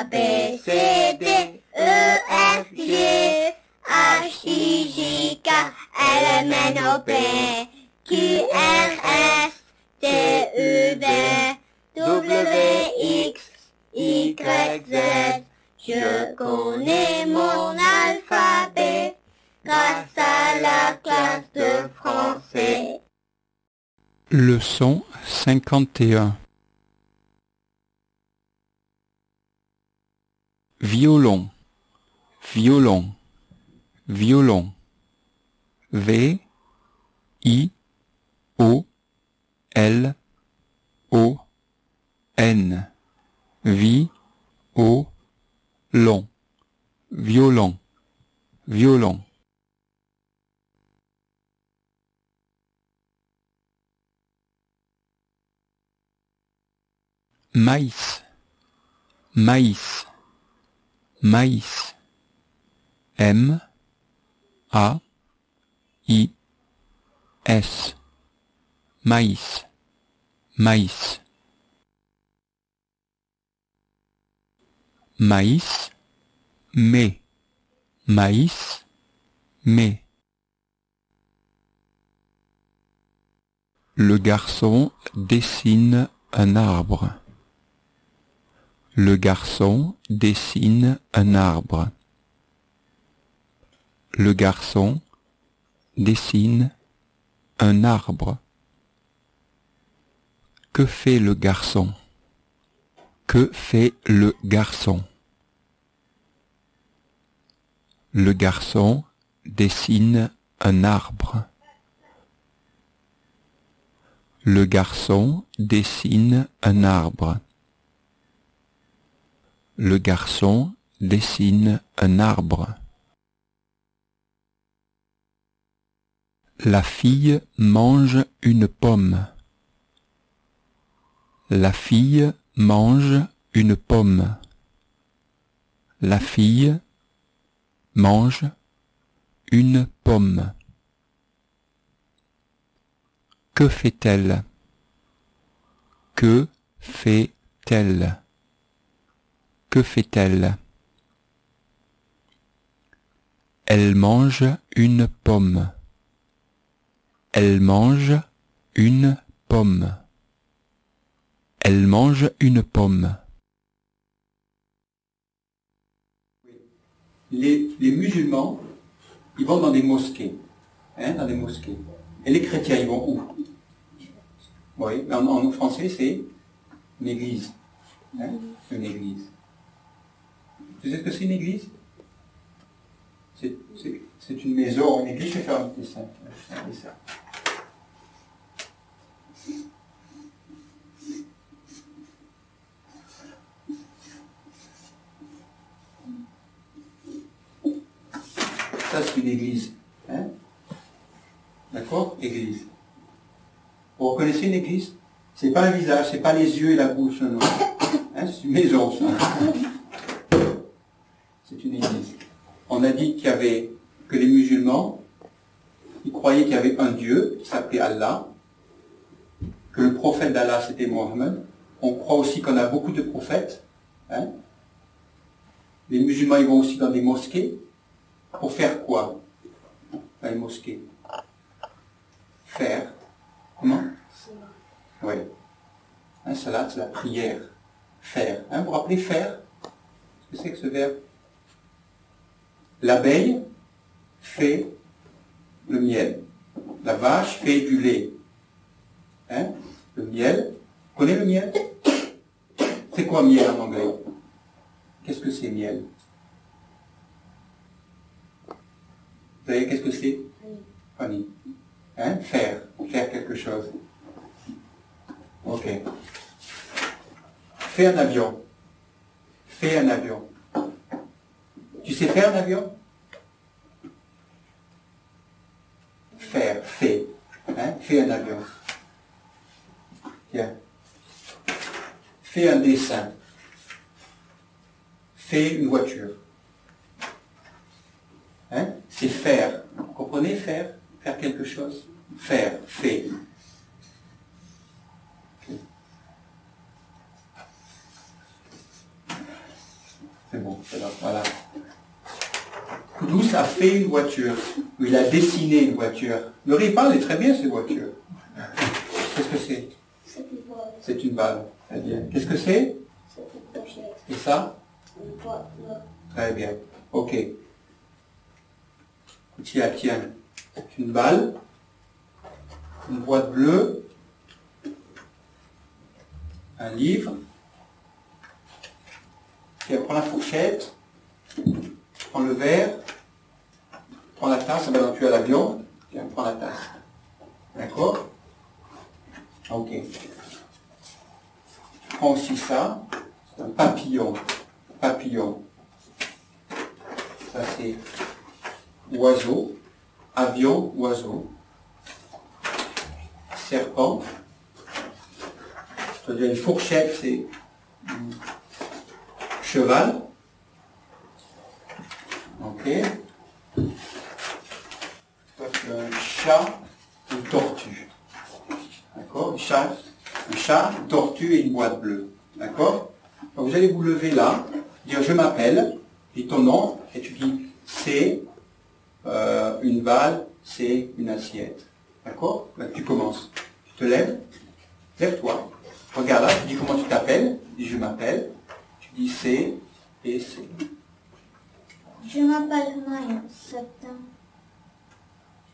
B, C, D, E, F, G, H, I, J, K, L, M, N, O, P, Q, R, S, T, U, V, W, X, Y, Z. Je connais mon alphabet grâce à la classe de français. Leçon 51. Violon, violon, violon. V, I, O, L, O, N. Vi, O, long, violon, violon. Maïs, maïs, maïs. M, A, I, S. Maïs, maïs. Maïs, mais, maïs, mais. Le garçon dessine un arbre. Le garçon dessine un arbre. Le garçon dessine un arbre. Que fait le garçon? Que fait le garçon? Le garçon dessine un arbre. Le garçon dessine un arbre. Le garçon dessine un arbre. La fille mange une pomme. La fille mange une pomme. La fille mange une pomme. Que fait-elle? Que fait-elle? Que fait-elle? Elle mange une pomme. Elle mange une pomme. Elle mange une pomme. Les musulmans, ils vont dans des mosquées. Dans des mosquées. Et les chrétiens, ils vont où? Oui, mais en français, c'est une église. Une église. Tu sais ce que c'est une église? C'est une maison, une église. Je vais faire un dessin. Ça, c'est une église. D'accord? Église. Vous reconnaissez une église? C'est pas un visage, c'est pas les yeux et la bouche, non. C'est une maison, ça. C'est une église. On a dit qu'il y avait, que les musulmans, ils croyaient qu'il y avait un Dieu qui s'appelait Allah, que le prophète d'Allah c'était Mohammed. On croit aussi qu'on a beaucoup de prophètes. Les musulmans, ils vont aussi dans des mosquées. Pour faire quoi? Dans les mosquées. Faire. Comment? Oui. Salat, c'est la prière. Faire. Vous vous rappelez faire? Qu'est-ce que c'est que ce verbe? L'abeille fait le miel. La vache fait du lait. Le miel. Vous connaissez le miel? C'est quoi miel en anglais? Qu'est-ce que c'est miel? Vous savez qu'est-ce que c'est? Honey. Faire quelque chose. Ok. Fais un avion. Fais un avion. Tu sais faire un avion? Faire, fais. Fais un avion. Tiens. Fais un dessin. Fais une voiture. C'est faire. Vous comprenez faire? Faire quelque chose. Faire, fait. C'est bon, c'est là, voilà. Kudus a fait une voiture, ou il a dessiné une voiture. Le riz parle très bien ces voitures. Qu'est-ce que c'est? C'est une balle. Très bien. Qu'est-ce que c'est? Et ça? Très bien. Ok. Tiens, tiens. C'est une balle, une boîte bleue, un livre. Tiens, prends la fourchette, prends le verre, prends la tasse, maintenant tu as l'avion. Tiens, prends la tasse. D'accord? Ok. Prends aussi ça. C'est un papillon. Papillon. Ça c'est oiseau. Avion, oiseau. Serpent. C'est-à-dire une fourchette, c'est cheval. Ok. Ça c'est un chat, une tortue. D'accord? Un chat, une tortue et une boîte bleue. D'accord? Donc vous allez vous lever là, dire je m'appelle, et ton nom, et tu dis c'est une balle, c'est une assiette. D'accord? Tu commences. Tu te lèves, lève-toi. Regarde là, tu dis comment tu t'appelles, tu dis je m'appelle, tu dis c'est et c'est. Je m'appelle Maya, c'est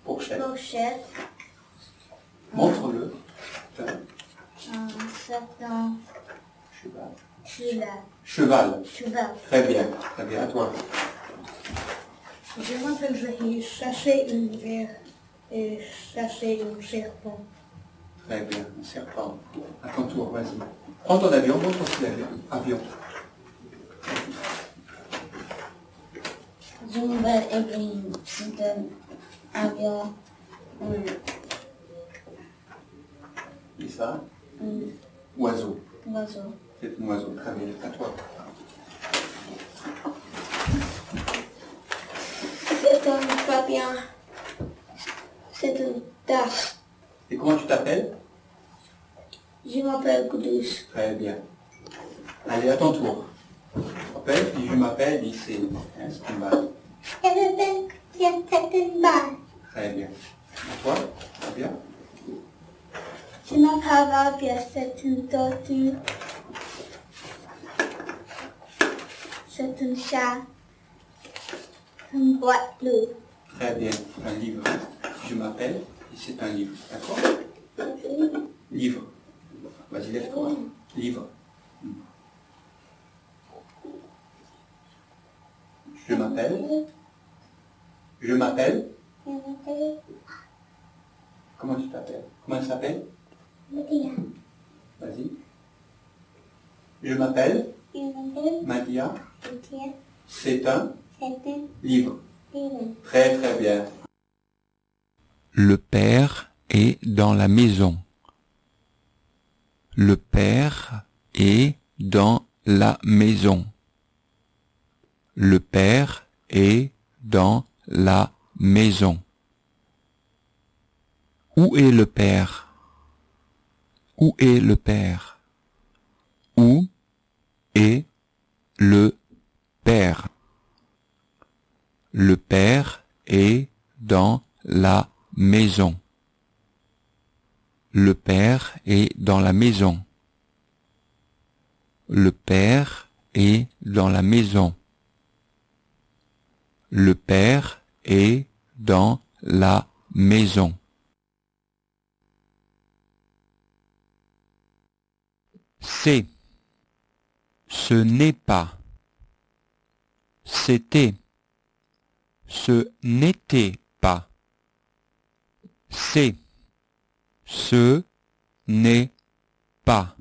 Fourchette. Fourchette. Montre-le. C'est un Cheval. cheval. Cheval. Cheval. Très bien, très bien. À toi. Je m'appelle Zahir, ça c'est une verre et ça c'est un serpent. Très bien, un serpent. À ton tour, vas-y. Prends ton avion, montre aussi l'avion. Avion. Je m'appelle Ibrahim, c'est un avion. Et ça? Un Oiseau. oiseau. C'est un oiseau. Très bien. À toi. C'est un papillon. C'est une tasse. Et comment tu t'appelles? Je m'appelle Kudus. Très bien. Allez, à ton tour. Rappelle, dis je m'appelle, dis c'est. Hein, c'est une balle. Je m'appelle Kudus, c'est une balle. Très bien. À toi? Très bien. Je m'appelle Rabia, c'est une tortue. C'est un chat. Une boîte bleue. Très bien. Un livre. Je m'appelle, et c'est un livre. D'accord? Livre. Vas-y, lève-toi. Livre. Je m'appelle. Je m'appelle. Je m'appelle Comment tu t'appelles? Comment elle s'appelle? Madia. Vas-y. Je m'appelle Je m'appelle Madia. Madia. C'est un C'est un livre. livre. Très très bien. Le père est dans la maison. Le père est dans la maison. Le père est dans la maison. Où est le père? Où est le père? Où est le père? Le père est dans la maison. Le père est dans la maison. Le père est dans la maison. Le père est dans la maison. C'est. Ce n'est pas. C'était. Ce n'était pas. C'est. Ce n'est pas.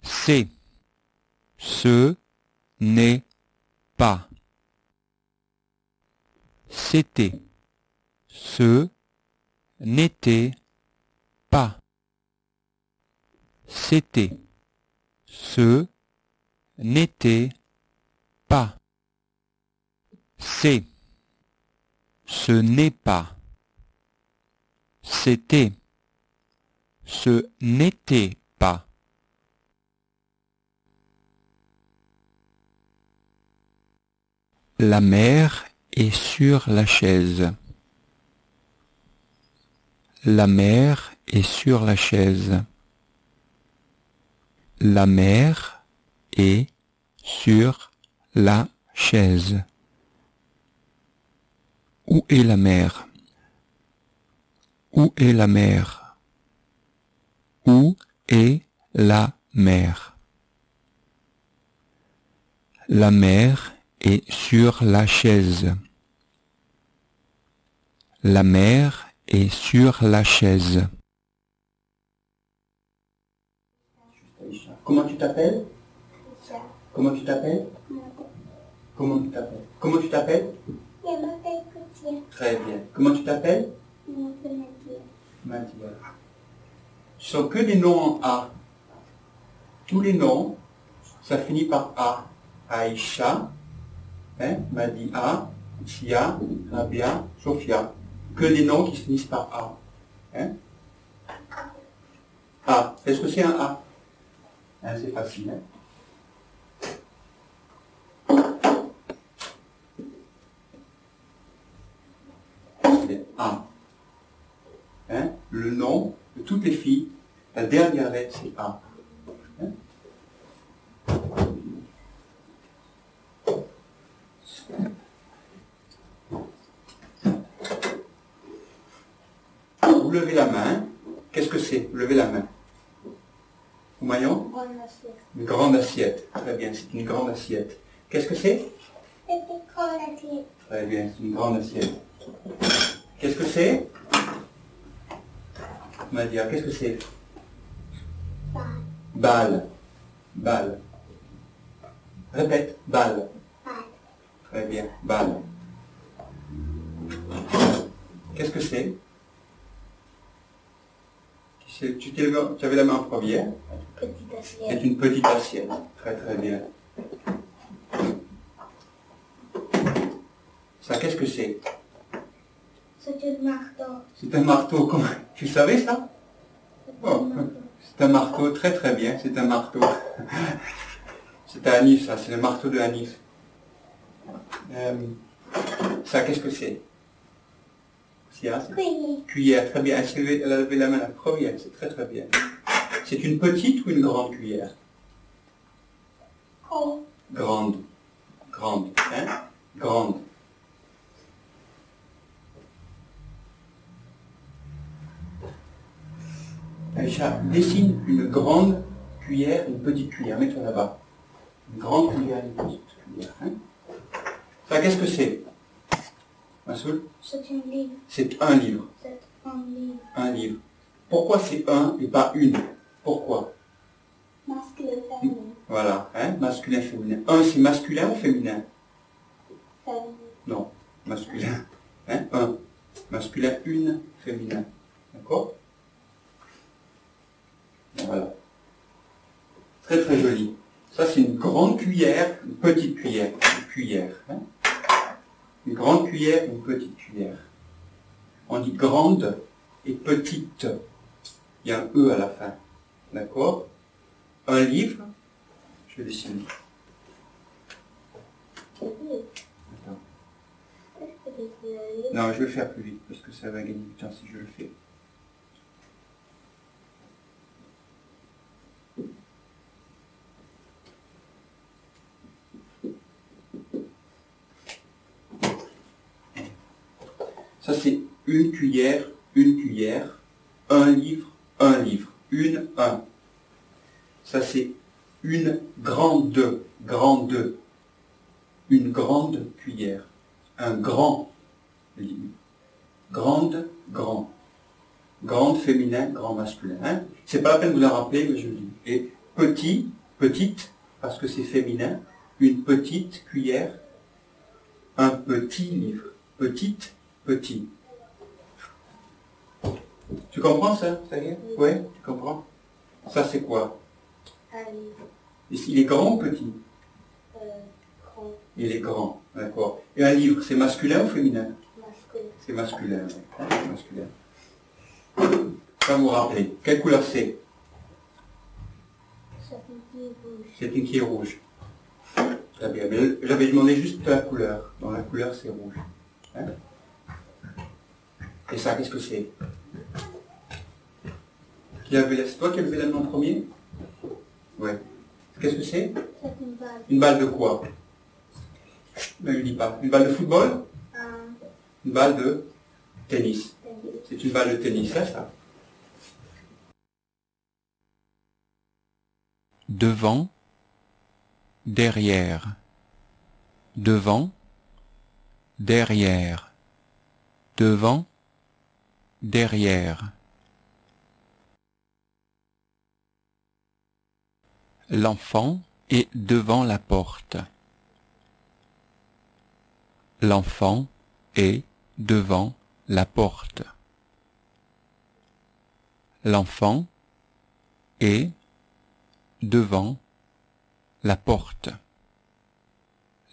C'est. Ce n'est pas. C'était. Ce n'était pas. C'était. Ce n'était pas. C'est. Ce n'est pas. C'était. Ce n'était pas. La mère est sur la chaise. La mère est sur la chaise. La mère est sur la chaise. Où est la mère? Où est la mère? Où est la mère? La mère est sur la chaise. La mère est sur la chaise. Comment tu t'appelles? Comment tu t'appelles? Comment tu t'appelles? Comment tu t'appelles? Je m'appelle Coutier. Très bien. Comment tu t'appelles? Je m'appelle Nadia. Mathia. Ce sont que des noms en A. Tous les noms, ça finit par A. Aïcha, hein, Madia, Sia, Rabia, Sophia. Que des noms qui finissent par A. Hein? A. Est-ce que c'est un A? Hein, c'est facile. Hein? C'est A. Hein? Le nom de toutes les filles, la dernière lettre, c'est A. Hein? Vous levez la main. Qu'est-ce que c'est? Levez la main. Au maillon? Bonne assiette. Une grande assiette. Très bien, c'est une grande assiette. Qu'est-ce que c'est? C'est une grande assiette. Très bien, c'est une grande assiette. Qu'est-ce que c'est? Madia, qu'est-ce que c'est? Balle. Balle. Balle. Répète, balle. Balle. Très bien, balle. Qu'est-ce que c'est? Tu avais la main en première. Petite C'est assiette. une petite assiette. Très très bien. Ça, qu'est-ce que c'est? C'est un marteau. C'est un marteau. Comment... Tu savais ça? Oh, c'est un marteau, très très bien, c'est un marteau. C'est un Hanif, ça, c'est le marteau de Hanif. Ça, qu'est-ce que c'est? Sia, c'est Cuillère. cuillère, très bien. Elle a levé la main la première, c'est très très bien. C'est une petite ou une grande cuillère? Oh. Grande. Grande, hein? Grande. Aïcha, dessine une grande cuillère, une petite cuillère. Mets-toi là-bas. Une grande cuillère, une petite cuillère. Hein? Ça, qu'est-ce que c'est? Massoul? C'est un livre. C'est un livre. C'est un livre. Un livre. Pourquoi c'est un et pas une? Pourquoi? Masculin, féminin. Voilà, hein? Masculin, féminin. Un, c'est masculin ou féminin? Féminin. Non, masculin. Hein? Un. Masculin, une, féminin. D'accord? Voilà. Très très joli. Ça, c'est une grande cuillère, une petite cuillère. Une cuillère. Hein? Une grande cuillère, une petite cuillère. On dit grande et petite. Il y a un E à la fin. D'accord? Un livre. Je vais dessiner. Attends. Non, je vais le faire plus vite parce que ça va gagner du temps si je le fais. Ça, c'est une cuillère, un livre, une, un. Ça, c'est une grande, une grande cuillère, un grand livre. Grande, grand. Grande féminin, grand masculin. Hein? C'est pas la peine de vous la rappeler, mais je le dis. Et petit, petite, parce que c'est féminin, une petite cuillère, un petit livre. Petite, petit. Tu comprends ça? Ça y est? Oui, tu comprends? Ça, c'est quoi? Un livre. Il est grand ou petit? Grand. Il est grand, d'accord. Et un livre, c'est masculin ou féminin? Masculin. C'est masculin, oui. Hein, c'est masculin. Ça vous rappeler. Quelle couleur c'est? C'est une qui est rouge. C'est une qui est rouge. Très bien, mais j'avais demandé juste la couleur. Dans la couleur, c'est rouge. Hein? Et ça, qu'est-ce que c'est? C'est toi qui as levé la main en premier? Ouais. Qu'est-ce que c'est? C'est une balle. Une balle de quoi? Ne lui dis pas. Une balle de football? Une balle de tennis. C'est une balle de tennis, ça. Devant, derrière. Devant, derrière. Devant, derrière. L'enfant est devant la porte. L'enfant est devant la porte. L'enfant est devant la porte.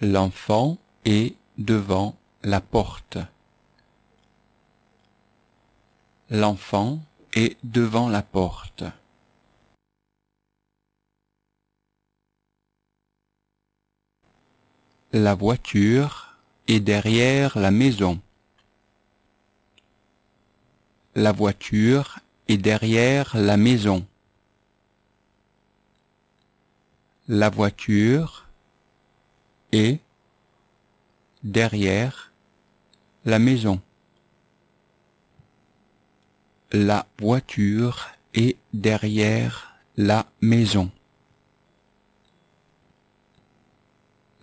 L'enfant est devant la porte. L'enfant est devant la porte. La voiture est derrière la maison. La voiture est derrière la maison. La voiture est derrière la maison. La voiture est derrière la maison.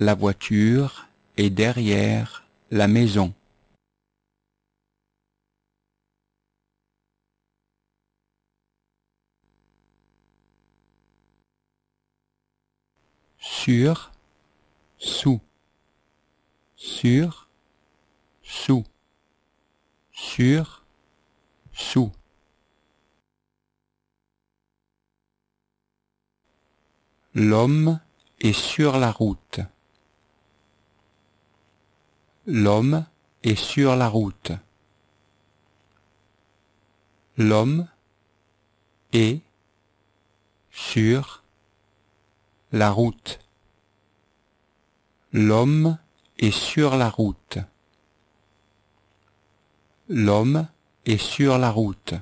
La voiture est derrière la maison. Sur, sous. Sur, sous. Sur, sous. L'homme est sur la route. L'homme est sur la route. L'homme est sur la route. L'homme est sur la route. L'homme est sur la route.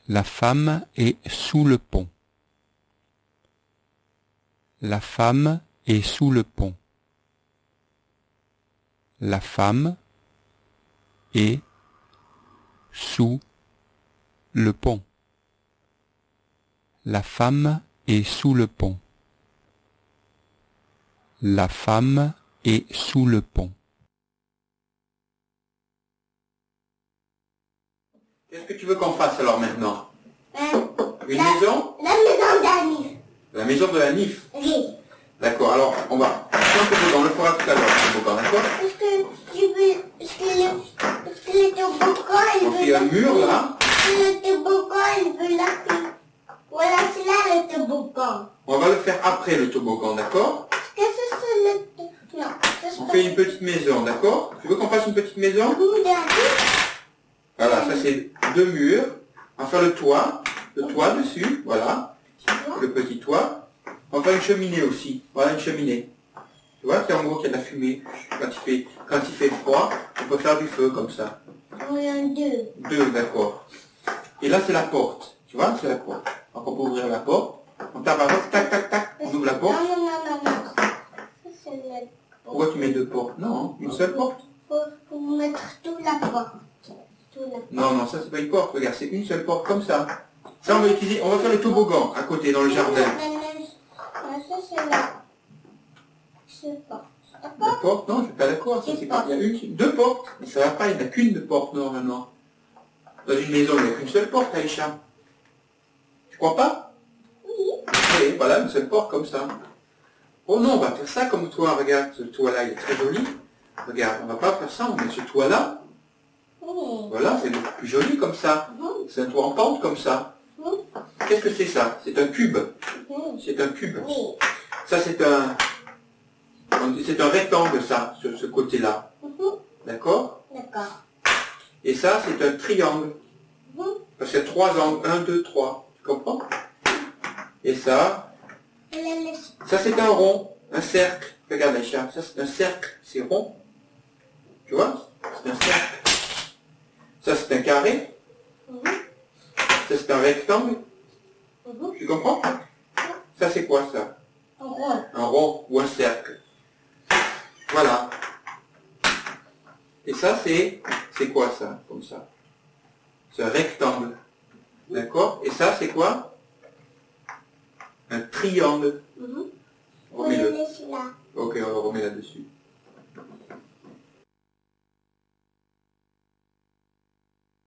La femme est sous le pont. La femme est sous le pont. La femme est sous le pont. La femme est sous le pont. La femme est sous le pont. Qu'est-ce que tu veux qu'on fasse alors maintenant? Une maison? La maison d'Anif. La maison de la NIF? Oui. D'accord, alors on va... On le fera tout à l'heure, d'accord? Est-ce que tu veux... Est-ce que le toboggan, il On veut... fait un mur là. Le toboggan, il veut la pluie. Voilà, c'est là le toboggan. On va le faire après le toboggan, d'accord? Est-ce que c'est le... Non. On fait une petite maison, d'accord? Tu veux qu'on fasse une petite maison? Voilà, ça c'est deux murs. On va faire le toit dessus, voilà. Le petit toit. On va faire une cheminée aussi. Voilà une cheminée. Tu vois, c'est en gros qu'il y a de la fumée. Quand il fait froid, on peut faire du feu comme ça. Oui, un deux. Deux, d'accord. Et là c'est la porte. Tu vois, c'est la porte. Donc on peut ouvrir la porte. On tape avant, tac, tac, tac. On ouvre la porte. Non. Ça, c'est la... Pourquoi tu mets deux portes? Non, une seule porte. Faut mettre toute la porte. Non, ça c'est pas une porte, regarde, c'est une seule porte comme ça. Ça on va utiliser, on va faire le toboggan à côté dans le jardin. Ça c'est la... C'est pas... La porte, non, je suis pas d'accord, ça c'est pas... Il y a deux portes, mais ça va pas, il n'y en a qu'une de porte normalement. Dans une maison, il n'y a qu'une seule porte, Aïcha. Tu crois pas? Oui, voilà, une seule porte comme ça. Oh non, on va faire ça comme toi, regarde, ce toit-là, il est très joli. Regarde, on va pas faire ça, on met ce toit-là. Voilà, c'est beaucoup plus joli comme ça. C'est un toit en pente comme ça. Qu'est-ce que c'est ça? C'est un cube. C'est un cube. Ça c'est un rectangle ça, sur ce côté-là. D'accord? D'accord. Et ça c'est un triangle. Parce qu'il y a trois angles. 1, 2, 3. Tu comprends? Et ça c'est un rond, un cercle. Regarde les chats, ça c'est un cercle, c'est rond. Tu vois? C'est un cercle. Ça c'est un carré. Ça c'est un rectangle. Tu comprends? Ça c'est quoi ça? Un rond ou un cercle. Voilà. Et ça c'est quoi ça? Comme ça. C'est un rectangle. D'accord? Et ça c'est quoi? Un triangle. Remets-le. Ok, on le remet là-dessus.